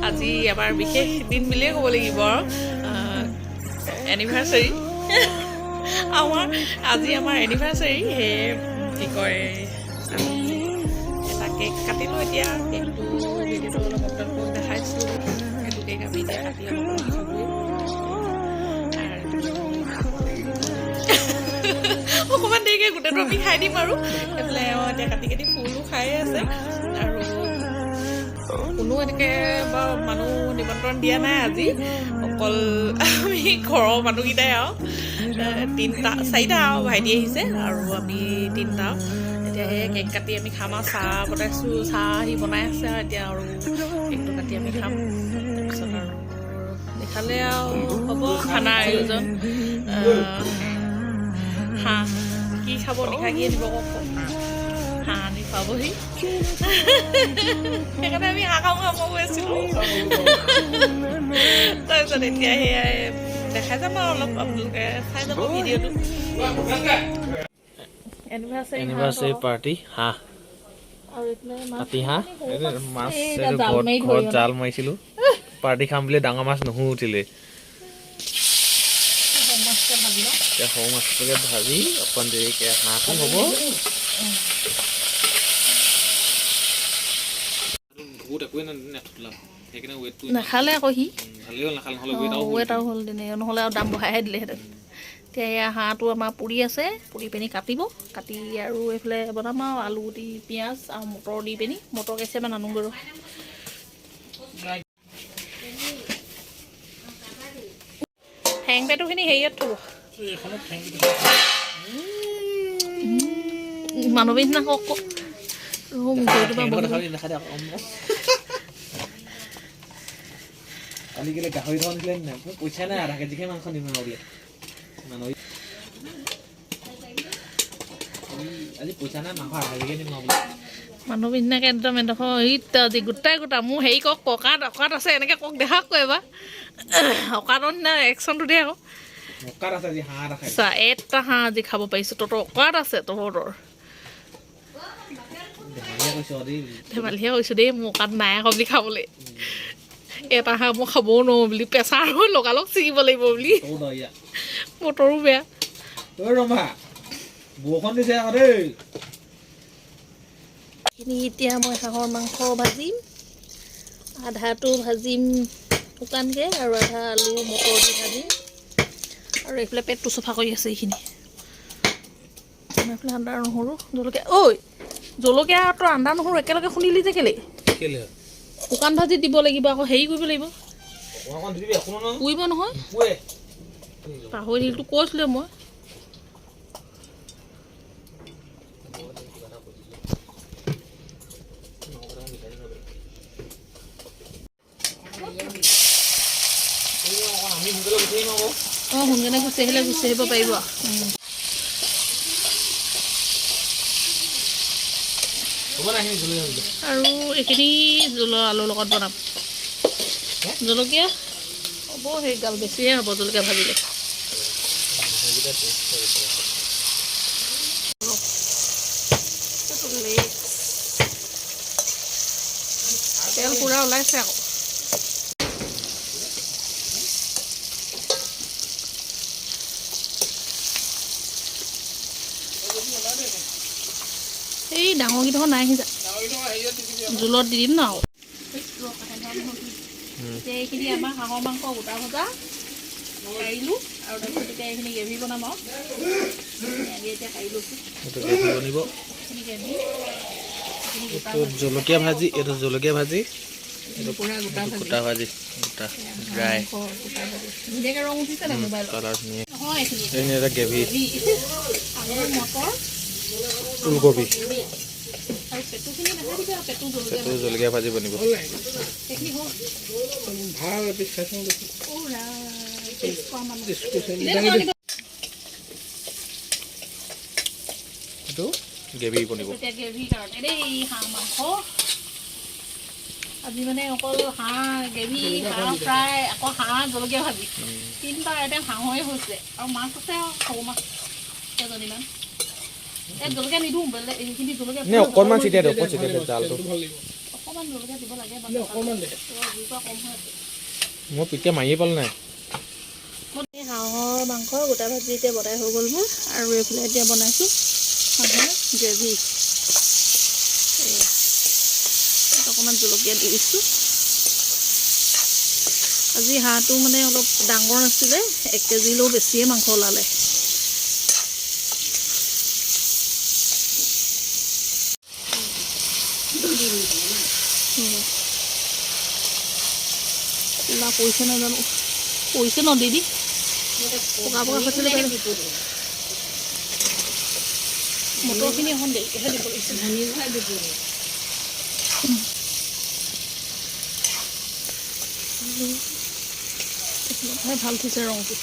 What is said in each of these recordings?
আজি আমাৰ বিশেষ দিন বুলিয়ে ক'ব লাগিব এনিভাৰ্চাৰী আজি আমাৰ এনিভাৰ্চাৰী সেই কি কয় আমি এটা কেক কাটিলোঁ এতিয়া কেকটো ভিডিঅ'টো অলপ আপোনালোকক দেখাইছোঁ সেইটো কেক আমি এতিয়া কাটি অকণমান দেৰিকৈ গোটেইটো আমি খাই দিম আৰু এইফালে এতিয়া কাটি কাটি ফুলো খাই আছে আৰু কোনো এনেকৈ বাৰু মানুহ নিমন্ত্ৰণ দিয়া নাই আজি অকল আমি ঘৰৰ মানুহকেইটাই আৰু চাৰিটা আৰু ভাইটি আহিছে আৰু আমি তিনিটা এতিয়া সেই কেক কাটি আমি খাম আৰু চাহ বনাইছোঁ চাহ আহি বনাই আছে আৰু এতিয়া আৰু কেকটো কাটি আমি খাম তাৰপিছত আৰু দেখালে আৰু হ'ব খানাৰ আয়োজন হাঁহ কি খাব নিশা কি আনিব কওক হাঁহ আনি খুৱাবহি সেইকাৰণে আমি হাঁহ খাব গৈ আছিলোঁ তাৰপিছত এতিয়া সেয়াই দেখাই যাম আৰু অলপ আপোনালোকে চাই যাব ভিডিঅ'টো এনিভাৰ্চাৰী পাৰ্টি হাঁহ পাতি হাঁহ মাছ ঘৰত জাল মাৰিছিলোঁ পাৰ্টি খাম বুলি ডাঙৰ মাছ নহু উঠিলে এতিয়া সৰু মাছটোকে ভাজি অকণ দেৰিকৈ হাঁহটো হ'ব নাখালে আকৌ সি ৱেট আৰু হ'ল তেনে নহ'লে আৰু দাম বঢ়াইহে দিলেহেঁতেন এতিয়া এয়া হাঁহটো আমাৰ পুৰি আছে পুৰি পিনি কাটিব কাটি আৰু এইফালে বনাম আৰু আলু দি পিঁয়াজ আৰু মটৰ দি পিনি মটৰ কেঁচামান আনোগৈ হেং পেটোখিনি হেৰিয়াত থ'ব মানুহ নিচিনা কওক কালি কেলে গাহৰি ধৰা নিছিলে নাই পইচা নাই আধা কেজিহে মাংস নিম বোলে আজি পইচা নাই মাংস আধা কেজিহে নিম বোলে মানুহ নিচিনাকৈ একদম এডোখৰ আজি গোটাই গোটা মোৰ হেৰি কওক অকাত আছে এনেকৈ কওক দেখাওক এবাৰ অকাতৰ নিচিনা একশ্যনটো দিয়ে আকৌ অকাত আছে আজি হাঁহ ৰাখে এটা হাঁহ আজি খাব পাৰিছোঁ তহঁতৰ অকাত আছে তহঁতৰ ধেমালিহে কৈছোঁ দেই মোৰ অকাত নাই আকৌ বুলি খাবলৈ এটা হাঁহ মই খাবও নোৱাৰোঁ বুলি প্ৰেছাৰ হৈ লগালগ ছিঙিব লাগিব বুলি বতৰো বেয়া বৰষুণ দিছে আকৌ দেই এতিয়া মই হাঁহৰ মাংস ভাজিম আধাটো ভাজিম শুকানকৈ আৰু আধা আলু মটৰ দি ভাজিম আৰু এইফালে পেটটো চফা কৰি আছে এইখিনি এইফালে আদা নহৰু জলকীয়া ঐ জলকীয়াটো আদা নহৰু একেলগে খুন্দিলি যে কেলে শুকান ভাজি দিব লাগিব আকৌ হেৰি কৰিব লাগিব পুৰিব নহয় পাহৰি দিলটো কৈছিলোঁ মই অঁ সোনকালে গুচি আহিলে গুচি আহিব পাৰিব আৰু এইখিনি আলুৰ লগত বনাম জলকীয়া হ'ব সেইগাল বেছিহে হ'ব জলকীয়া ভাজিলে তেল পূৰা ওলাইছে আকৌ এই ডাঙৰকেইডোখৰ নাই সিজা জোলত দি দিম ন এতিয়া এইখিনি আমাৰ হাঁহৰ মাংস গোটা ভজা কাঢ়িলোঁ আৰু তাৰপিছত এতিয়া এইখিনি গ্ৰেভি বনাম আৰু এতিয়া কাঢ়ি লৈছোঁ জলকীয়া ভাজি এইটো জলকীয়া ভাজি গোটা ভাজি এটা ড্ৰাই ধুনীয়াকৈ ৰং উঠিছে নাই মোবাইলত কালাৰ ধুনীয়া নহয় এইখিনি এইখিনি এটা গ্ৰেভি আলু মটৰ ফুলকবি আৰু পেটুখিনি নাখাই দিবা পেটু জলকীয়া পেটু জলকীয়া ভাজি বনিব সেইখিনি হ'ল ভাল এপিচ খাইছোঁ পুৰা টেষ্ট কৰা মানুহ এইটো গ্ৰেভি বনিব এতিয়া গ্ৰেভিৰ কাৰণে দেই হাঁহ মাংস আজি মানে অকল হাঁহ গ্ৰেভি হাঁহ ফ্ৰাই আকৌ হাঁহ জলকীয়া ভাজি তিনিটা আইটেম হাঁহৰে হৈছে আৰু মাছ আছে আৰু সৰু মাছ কেইজনীমান ইয়াত জলকীয়া নিদিওঁ বেলেগ এইখিনি জলকীয়া নে অকণমান চিটিয়াই দিয়ক চিটিয়াই দিয়ক জালটো অকণমান জলকীয়া দিব লাগে অকণমান দে জুইকুৱা কম হৈ আছে মই পিতিয়া মাৰিয়ে পালোঁ নাই হাঁহৰ মাংস গোটা ভাজি এতিয়া বনাই হৈ গ'ল মোৰ আৰু এইফালে এতিয়া বনাইছোঁ হাঁহৰ গ্ৰেভি অকণমান জলকীয়া দি দিছোঁ আজি হাঁহটো মানে অলপ ডাঙৰ আছিলে 1 কেজিলৈও বেছিয়ে মাংস ওলালে পৰিছে নাজানো পৰিছে ন দিদি পকা পকা হৈছিলে মটৰখিনি এখন দেৰিকৈহে দিব লাগিছিল ভাল উঠিছে ৰংটো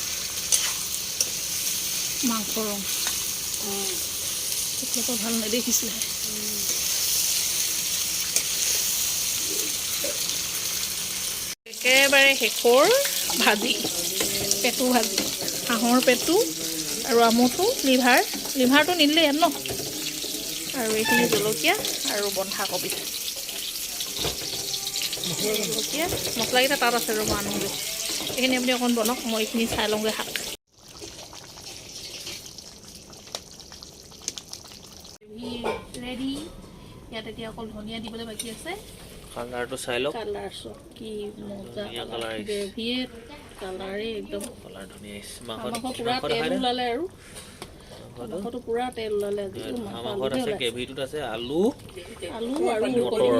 মাংস ৰং তেতিয়াতো ভাল নেদেখিছিলে একেবাৰে শেষৰ ভাজি পেটু ভাজি হাঁহৰ পেটু আৰু আমঠু লিভাৰটো নিদিলে ইয়াত ন আৰু এইখিনি জলকীয়া আৰু বন্ধাকবি জলকীয়া মছলাকেইটা তাত আছে ৰ'ব আনোগৈ এইখিনি আপুনি অকণ বনাওক মই এইখিনি চাই লওঁগৈ শাক ৰেডি ইয়াত এতিয়া অকল ধনিয়া দিবলৈ বাকী আছে কালাৰটো চাই লওক কালাৰ চব কি মজা কালাৰ গ্ৰেভিয়ে কালাৰে একদম কালাৰ ধুনীয়া আহিছে মাংস পুৰা তেল ওলালে আৰু মাংসটো পুৰা তেল ওলালে আজি মাংসত আছে গ্ৰেভিটোত আছে আলু আলু আৰু মটৰ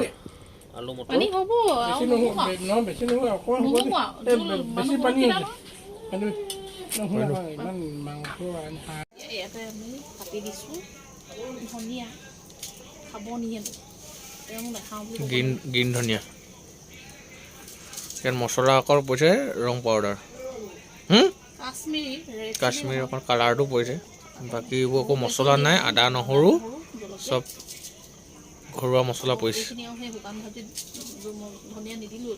আলু মটৰ পানী হ'ব বেছি নহয় অকণমান হ'ব বেছি পানী আছে ইমান মাংস ইয়াতে আমি কাটি দিছোঁ ধনিয়া খাব নিয়েনো তেওঁ নাখাওঁ বুলি গ্ৰীণ ধনিয়া ইয়াত মছলা অকল পৰিছে ৰং পাউডাৰ কাশ্মীৰী অকণ কালাৰটো পৰিছে বাকী এইবোৰ একো মছলা নাই আদা নহৰু চব ঘৰুৱা মছলা পৰিছে শুকান ভাজিত ধনিয়া নিদিলোঁ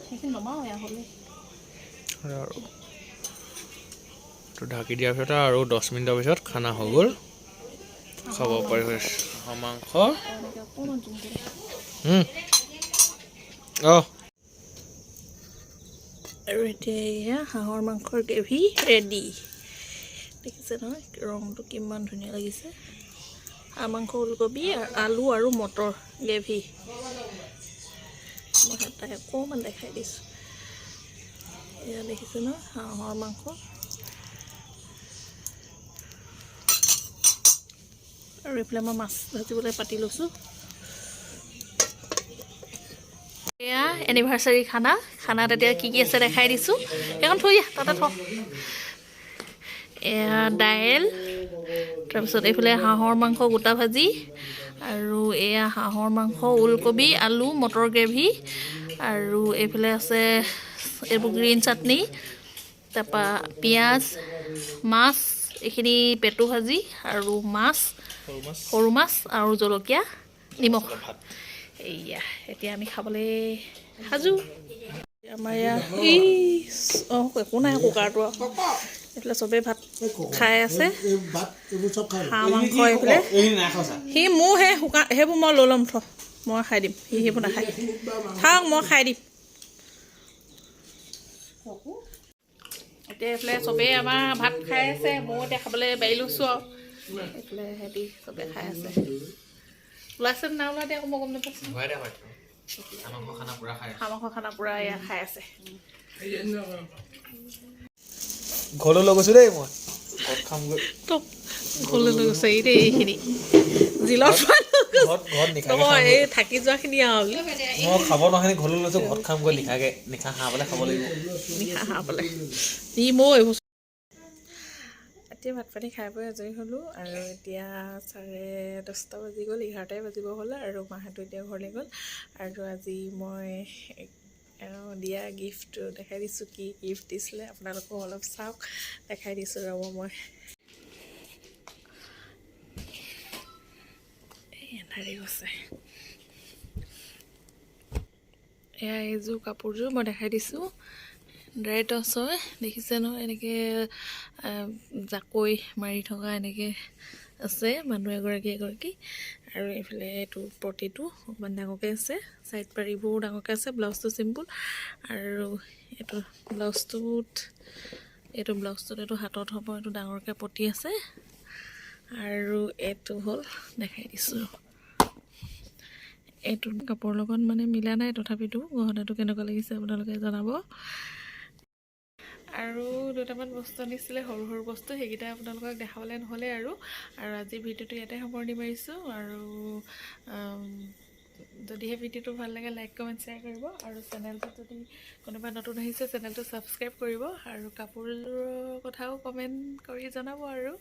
সেইখিনি নমাওঁ এয়া হ'লে আৰু ঢাকি দিয়াৰ পিছত আৰু 10 মিনিটৰ পিছত খানা হৈ গ'ল খাব পাৰি হৈছে হাঁহৰ মাংস আৰু এতিয়া এয়া হাঁহৰ মাংসৰ গ্ৰেভি ৰেডি দেখিছে নহয় ৰংটো কিমান ধুনীয়া লাগিছে হাঁহ মাংস ওলকবি আলু আৰু মটৰ গ্ৰেভি মই তাই অকণমান দেখাই দিছোঁ এয়া দেখিছে নহয় হাঁহৰ মাংস আৰু এইফালে মই মাছ ভাজিবলৈ পাতি লৈছোঁ এয়া এনিভাৰ্চাৰী খানাত এতিয়া কি আছে দেখাই দিছোঁ সেইখন থৈ দিয়া তাতে থ এয়া দাইল তাৰপিছত এইফালে হাঁহৰ মাংস গোটা ভাজি আৰু এয়া হাঁহৰ মাংস ওলকবি আলু মটৰ গ্ৰেভি আৰু এইফালে আছে এইবোৰ গ্ৰীণ চাটনি তাৰপৰা পিঁয়াজ মাছ এইখিনি পেটু ভাজি আৰু মাছ সৰু মাছ আৰু জলকীয়া নিমখ এইয়া এতিয়া আমি খাবলৈ সাজু আমাৰ ইয়াত একো নাই কুকাৰটো এইফালে চবেই ভাত খাই আছে হাঁহ মাংস এইফালে সি মোৰ সেইবোৰ মই লৈ ল'ম মই খাই দিম সি সেইবোৰ নাখায় থাক মই খাই দিম এতিয়া এইফালে চবেই আমাৰ ভাত খাই আছে মই এতিয়া খাবলৈ বাঢ়ি লৈছোঁ আৰু এইফালে সিহঁতি চবেই খাই আছে ওলাইছে না ওলাই দিয়া আকৌ মই গম নাপাইছোঁ হাঁহ মাংস খানা পুৰা এয়া খাই আছে ঘৰলৈ লৈ গৈছোঁ দেই মই ঘৰত খামগৈ ঘৰলৈ লৈ গৈছে দেই এইখিনি জিলত ঘৰত নিশাকে নহয় এই থাকি যোৱাখিনি আৰু বুলি মই খাব নহয় ঘৰলৈ লৈছোঁ ঘৰত খাম গৈ নিশাকে নিশা হাঁহ পালে খাব লাগিব নিশা হাঁহ পালে ই মই এইবোৰ এতিয়া ভাত পানী খাই বৈ আজৰি হ'লোঁ আৰু এতিয়া 10:30 বাজি গ'ল 11টাই বাজিব হ'ল আৰু মাহঁতো এতিয়া ঘৰলৈ গ'ল আৰু আজি মই দিয়া গিফ্টটো দেখাই দিছোঁ কি গিফ্ট দিছিলে আপোনালোকক অলপ চাওক দেখাই দিছোঁ ৰ'ব মই এন্ধাৰি গৈছে এয়া এইযোৰ কাপোৰযোৰ মই দেখাই দিছোঁ ড্ৰাই টছ হয় দেখিছে নহয় এনেকৈ জাকৈ মাৰি থকা এনেকৈ আছে মানুহ এগৰাকী আৰু এইফালে এইটো প্ৰতিটো অকণমান ডাঙৰকৈ আছে ছাইড পাৰিবোৰ ডাঙৰকৈ আছে ব্লাউজটো চিম্পুল আৰু এইটো ব্লাউজটোত এইটো হাতত হ'ব এইটো ডাঙৰকৈ পতি আছে আৰু এইটো হ'ল দেখাই দিছোঁ এইটো কাপোৰৰ লগত মানে মিলা নাই তথাপিতো গহনাটো কেনেকুৱা লাগিছে আপোনালোকে জনাব আৰু দুটামান বস্তু আনিছিলে সৰু সৰু বস্তু সেইকেইটা আপোনালোকক দেখাবলৈ নহ'লে আৰু আজিৰ ভিডিঅ'টো ইয়াতে সামৰণি মাৰিছোঁ আৰু যদিহে ভিডিঅ'টো ভাল লাগে লাইক কমেণ্ট শ্বেয়াৰ কৰিব আৰু চেনেলটো যদি কোনোবা নতুন আহিছে চেনেলটো ছাবস্ক্ৰাইব কৰিব আৰু কাপোৰযোৰৰ কথাও কমেণ্ট কৰি জনাব আৰু